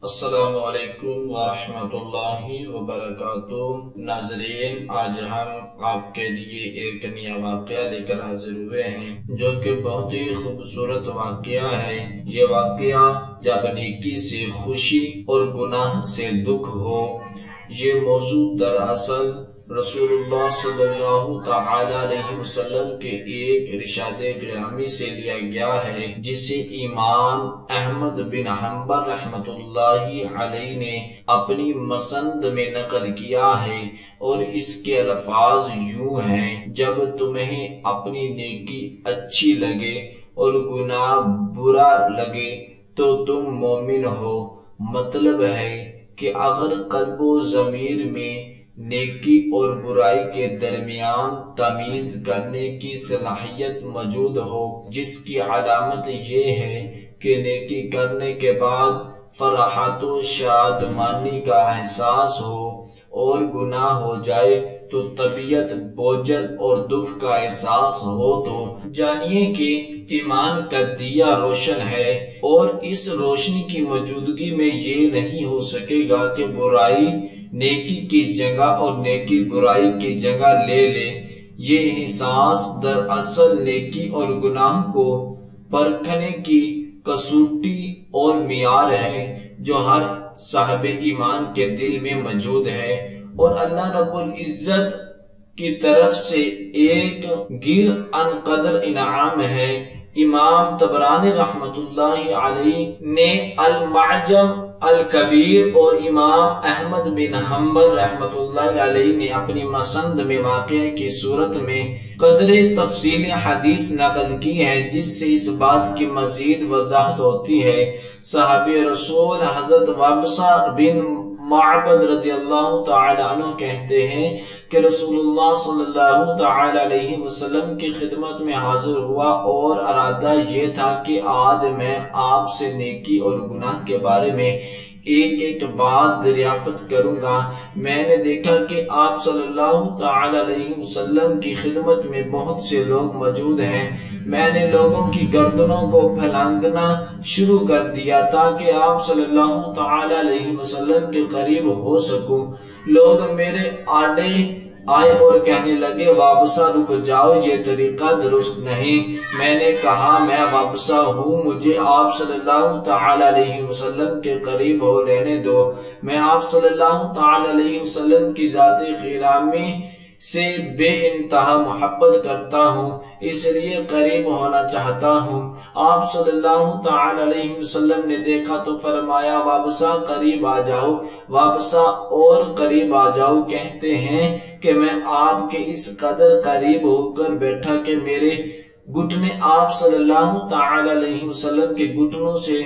السلام علیکم ورحمۃ اللہ وبرکاتہ۔ ناظرین، آج ہم آپ کے لیے ایک نیا واقعہ لے کر حاضر ہوئے ہیں جو کہ بہت ہی خوبصورت واقعہ ہے۔ یہ واقعہ جب نیکی سے خوشی اور گناہ سے دکھ ہو، یہ موضوع دراصل رسول اللہ صلی اللہ تعالی علیہ وسلم کے ایک ارشاد گرامی سے لیا گیا ہے، جسے امام احمد بن حنبل رحمۃ اللہ علیہ نے اپنی مسند میں نقل کیا ہے، اور اس کے الفاظ یوں ہیں: جب تمہیں اپنی نیکی اچھی لگے اور گناہ برا لگے تو تم مومن ہو۔ مطلب ہے کہ اگر قلب و ضمیر میں نیکی اور برائی کے درمیان تمیز کرنے کی صلاحیت موجود ہو، جس کی علامت یہ ہے کہ نیکی کرنے کے بعد فرحت و شادمانی کا احساس ہو، اور گناہ ہو جائے تو طبیعت بوجھل اور دکھ کا احساس ہو، تو جانیے کہ ایمان کا دیا روشن ہے، اور اس روشنی کی موجودگی میں یہ نہیں ہو سکے گا کہ برائی نیکی کی جگہ اور نیکی برائی کی جگہ لے لے۔ یہ احساس دراصل نیکی اور گناہ کو پرکھنے کی کسوٹی اور معیار ہے جو ہر صاحب ایمان کے دل میں موجود ہے، اور اللہ رب العزت کی طرف سے ایک غیر انقدر انعام ہے۔ امام طبرانی رحمۃ اللہ علیہ نے المعجم الکبیر اور امام احمد بن حنبل رحمۃ اللہ علیہ نے اپنی مسند میں واقعہ کی صورت میں قدر تفصیل حدیث نقل کی ہے، جس سے اس بات کی مزید وضاحت ہوتی ہے۔ صحابی رسول حضرت وابصہ بن معبد رضی اللہ تعالی عنہ کہتے ہیں کہ رسول اللہ صلی اللہ تعالی علیہ وسلم کی خدمت میں حاضر ہوا، اور ارادہ یہ تھا کہ آج میں آپ سے نیکی اور گناہ کے بارے میں ایک ایک بات دریافت کروں گا۔ میں نے دیکھا کہ آپ صلی اللہ تعالی علیہ وسلم کی خدمت میں بہت سے لوگ موجود ہیں۔ میں نے لوگوں کی گردنوں کو پھلانگنا شروع کر دیا تاکہ آپ صلی اللہ تعالی علیہ وسلم کے قریب ہو سکوں۔ لوگ میرے آڑے آئے اور کہنے لگے، وابصہ رک جاؤ، یہ طریقہ درست نہیں۔ میں نے کہا، میں وابصہ ہوں، مجھے آپ صلی اللہ تعالی علیہ وسلم کے قریب ہو لینے دو۔ میں آپ صلی اللہ تعالی علیہ وسلم کی ذات گرامی سے بے انتہا محبت کرتا ہوں، اس لیے قریب ہونا چاہتا ہوں۔ آپ صلی اللہ تعالی علیہ وسلم نے دیکھا تو فرمایا، وابصہ قریب آ جاؤ۔ وابصہ اور قریب آ جاؤ کہتے ہیں کہ میں آپ کے اس قدر قریب ہو کر بیٹھا کہ میرے گھٹنے آپ صلی اللہ تعالی علیہ وسلم کے گھٹنوں سے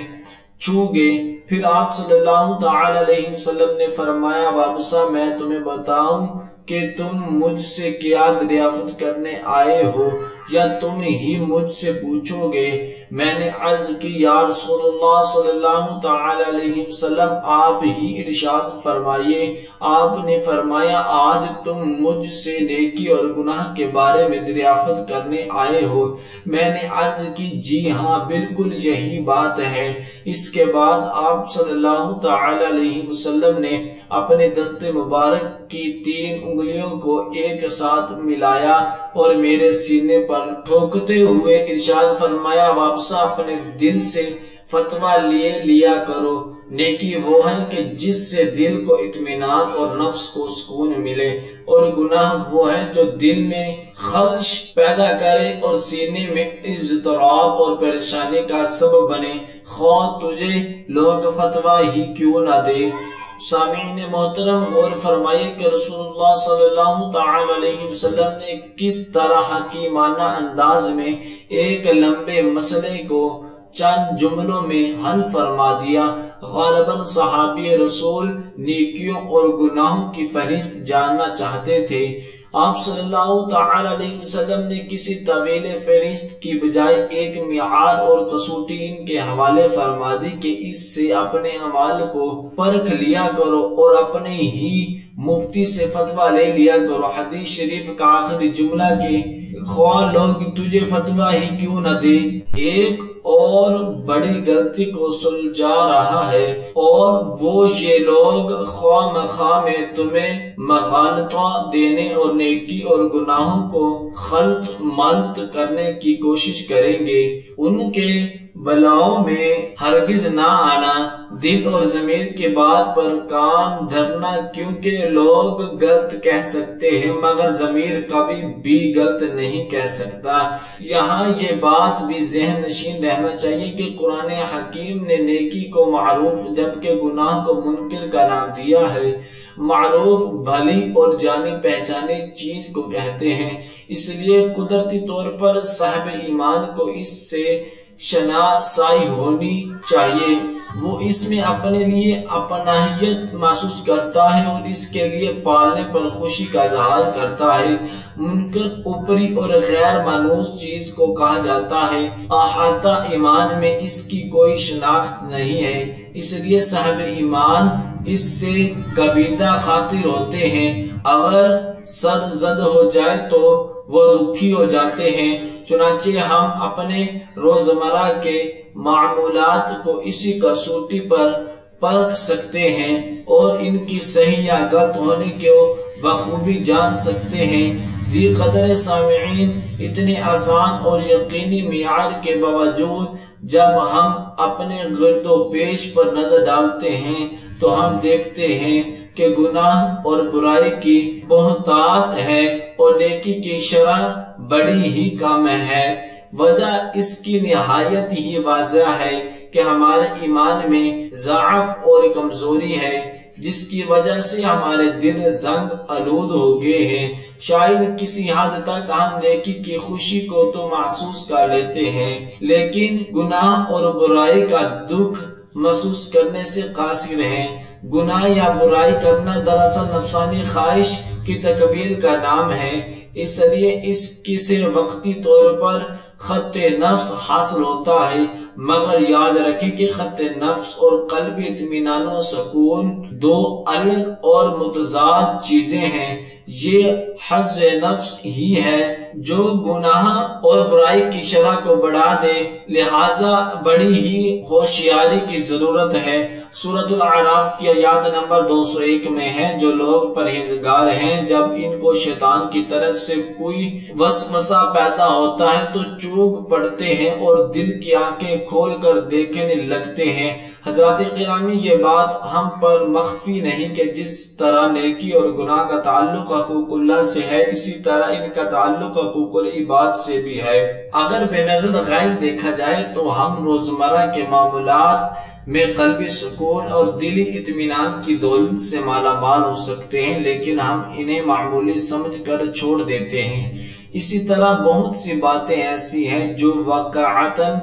چھو گئے۔ پھر آپ صلی اللہ تعالی علیہ وسلم نے فرمایا، وابصہ میں تمہیں بتاؤں کہ تم مجھ سے کیا دریافت کرنے آئے ہو، یا تم ہی مجھ سے پوچھو گے؟ میں نے عرض کی، یا رسول اللہ صلی اللہ تعالی علیہ وسلم، آپ ہی ارشاد فرمائیے۔ آپ نے فرمایا، آج تم مجھ سے نیکی اور گناہ کے بارے میں دریافت کرنے آئے ہو۔ میں نے عرض کی، جی ہاں، بالکل یہی بات ہے۔ اس کے بعد آپ صلی اللہ تعالی علیہ وسلم نے اپنے دست مبارک کی 3 انگلیوں کو ایک ساتھ ملایا اور میرے سینے پر ٹھوکتے ہوئے ارشاد فرمایا، وابصہ اپنے دل سے فتویٰ لیا کرو۔ نیکی وہ ہے کہ جس سے دل کو اطمینان اور نفس کو سکون ملے، اور گناہ وہ ہے جو دل میں خلش پیدا کرے اور سینے میں اضطراب اور پریشانی کا سبب بنے، خواہ تجھے لوگ فتویٰ ہی کیوں نہ دے۔ سامعین محترم، غور فرمائیے کہ رسول اللہ صلی اللہ تعالی علیہ وسلم نے کس طرح حکیمانہ انداز میں ایک لمبے مسئلے کو چند جملوں میں حل فرما دیا۔ غالباً صحابی رسول نیکیوں اور گناہوں کی فہرست جاننا چاہتے تھے۔ آپ صلی اللہ تعالی علیہ وسلم نے کسی طویل فہرست کی بجائے ایک معیار اور کسوٹی ان کے حوالے فرما دی کہ اس سے اپنے اعمال کو پرکھ لیا کرو اور اپنے ہی مفتی سے فتویٰ لے لیا کرو۔ حدیث شریف کا آخری جملہ کہ خواہ لوگ تجھے فتویٰ ہی کیوں نہ دے، ایک اور بڑی غلطی کو سلجھا رہا ہے، اور وہ یہ لوگ خواہ مخواہ میں تمہیں مغالطہ دینے اور نیکی اور گناہوں کو خلط ملط کرنے کی کوشش کریں گے۔ ان کے بلاؤں میں ہرگز نہ آنا، دل اور ضمیر کے بات پر کان دھرنا، کیونکہ لوگ غلط کہہ سکتے ہیں مگر ضمیر کبھی بھی غلط نہیں کہہ سکتا۔ یہاں یہ بات بھی ذہن نشین رہنا چاہیے کہ قرآن حکیم نے نیکی کو معروف جبکہ گناہ کو منکر کا نام دیا ہے۔ معروف بھلی اور جانی پہچانی چیز کو کہتے ہیں، اس لیے قدرتی طور پر صاحب ایمان کو اس سے شناسائی ہونی چاہیے۔ وہ اس میں اپنے لیے اپناہیت محسوس کرتا ہے اور اس کے لیے پالنے پر خوشی کا اظہار کرتا ہے۔ منکر اوپری اور غیر مانوس چیز کو کہا جاتا ہے، احاطہ ایمان میں اس کی کوئی شناخت نہیں ہے، اس لیے صاحب ایمان اس سے کبیدہ خاطر ہوتے ہیں۔ اگر سر زد ہو جائے تو وہ دکھی ہو جاتے ہیں۔ چنانچہ ہم اپنے روزمرہ کے معمولات کو اسی کسوٹی پر پرکھ سکتے ہیں اور ان کی صحیح یا غلط ہونے کو بخوبی جان سکتے ہیں۔ ذی قدر سامعین، اتنے آسان اور یقینی معیار کے باوجود جب ہم اپنے گرد و پیش پر نظر ڈالتے ہیں تو ہم دیکھتے ہیں کہ گناہ اور برائی کی بہتات ہے اور نیکی کی شرح بڑی ہی کم ہے۔ وجہ اس کی نہایت ہی واضح ہے کہ ہمارے ایمان میں ضعف اور کمزوری ہے، جس کی وجہ سے ہمارے دل زنگ آلود ہو گئے ہیں۔ شاید کسی حد تک ہم نیکی کی خوشی کو تو محسوس کر لیتے ہیں، لیکن گناہ اور برائی کا دکھ محسوس کرنے سے قاصر ہیں۔ گناہ یا برائی کرنا دراصل نفسانی خواہش کی تکمیل کا نام ہے، اس لیے اس کی سے وقتی طور پر خط نفس حاصل ہوتا ہے، مگر یاد رکھیں کہ خط نفس اور قلبی اطمینان و سکون دو الگ اور متضاد چیزیں ہیں۔ یہ حظ نفس ہی ہے جو گناہ اور برائی کی شرح کو بڑھا دے، لہذا بڑی ہی ہوشیاری کی ضرورت ہے۔ سورۃ الاعراف کی آیات نمبر 201 میں ہے، جو لوگ پرہیزگار ہیں جب ان کو شیطان کی طرف سے کوئی وسوسہ پیدا ہوتا ہے تو چونک پڑتے ہیں اور دل کی آنکھیں کھول کر دیکھنے لگتے ہیں۔ حضرات گرامی، یہ بات ہم پر مخفی نہیں کہ جس طرح نیکی اور گناہ کا تعلق حقوق اللہ سے ہے، اسی طرح ان کا تعلق حقوق العباد سے بھی ہے۔ اگر بے نظر غائب دیکھا جائے تو ہم روزمرہ کے معاملات میں قلبی سکون اور دلی اطمینان کی دولت سے مالا مال ہو سکتے ہیں، لیکن ہم انہیں معمولی سمجھ کر چھوڑ دیتے ہیں۔ اسی طرح بہت سی باتیں ایسی ہیں جو واقعتاً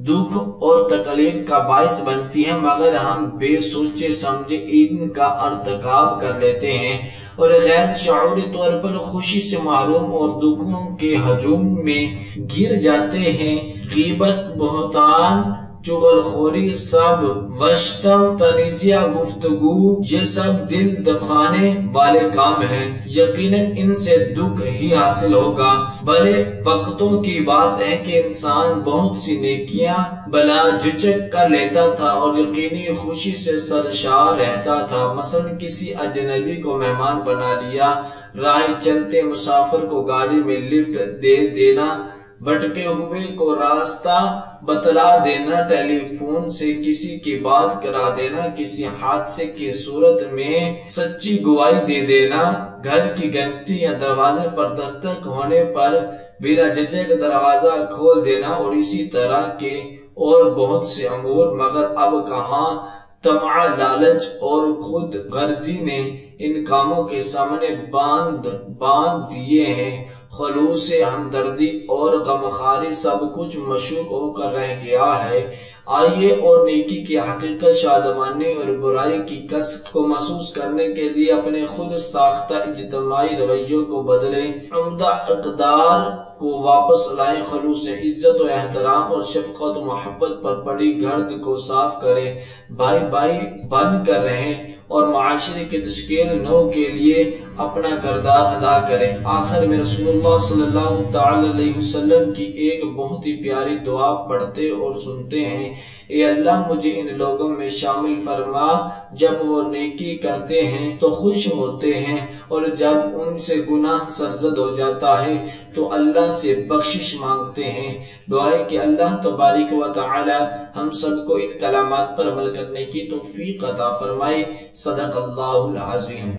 دکھ اور تکلیف کا باعث بنتی ہیں، مگر ہم بے سوچے سمجھے ان کا ارتکاب کر لیتے ہیں اور غیر شعوری طور پر خوشی سے محروم اور دکھوں کے ہجوم میں گر جاتے ہیں۔ غیبت، بہتان، چغل خوری، سب وشتم، تنیزیہ، گفتگو، یہ سب دل دکھانے والے کام ہیں۔ یقیناً ان سے دکھ ہی حاصل ہوگا۔ بڑے وقتوں کی بات ہے کہ انسان بہت سی نیکیاں بلا جھجک کر لیتا تھا اور یقینی خوشی سے سرشار رہتا تھا۔ مثلا کسی اجنبی کو مہمان بنا لیا، راہ چلتے مسافر کو گاڑی میں لفٹ دے دینا، بھٹکے ہوئے کو راستہ بتلا دینا، ٹیلی فون سے کسی کی بات کرا دینا، کسی حادثے کی صورت میں سچی گواہی دے دینا، گھر کی گھنٹی یا دروازے پر دستک ہونے پر بلا جھجک دروازہ کھول دینا اور اسی طرح کے اور بہت سے امور۔ مگر اب کہاں طمع، لالچ اور خود غرضی نے ان کاموں کے سامنے باندھ دیے ہیں۔ خلوص ہمدردی اور غمخواری سب کچھ مشوق ہو کر رہ گیا ہے۔ آئیے اور نیکی کی حقیقت، شادمانی اور برائی کی کسب کو محسوس کرنے کے لیے اپنے خود ساختہ اجتماعی رویوں کو بدلیں۔ عمدہ اقدار کو واپس لائیں، خلوص عزت و احترام اور شفقت و محبت پر پڑی گرد کو صاف کریں، بھائی بھائی بن کر رہیں اور معاشرے کی تشکیل نو کے لیے اپنا کردار ادا کریں۔ آخر میں رسول اللہ صلی اللہ تعالی علیہ وسلم کی ایک بہت ہی پیاری دعا پڑھتے اور سنتے ہیں، اے اللہ مجھے ان لوگوں میں شامل فرما جب وہ نیکی کرتے ہیں تو خوش ہوتے ہیں اور جب ان سے گناہ سرزد ہو جاتا ہے تو اللہ سے بخشش مانگتے ہیں۔ دعائیں کہ اللہ تبارک و تعالی ہم سب کو ان کلمات پر عمل کرنے کی توفیق عطا فرمائے۔ صدق اللہ العظیم۔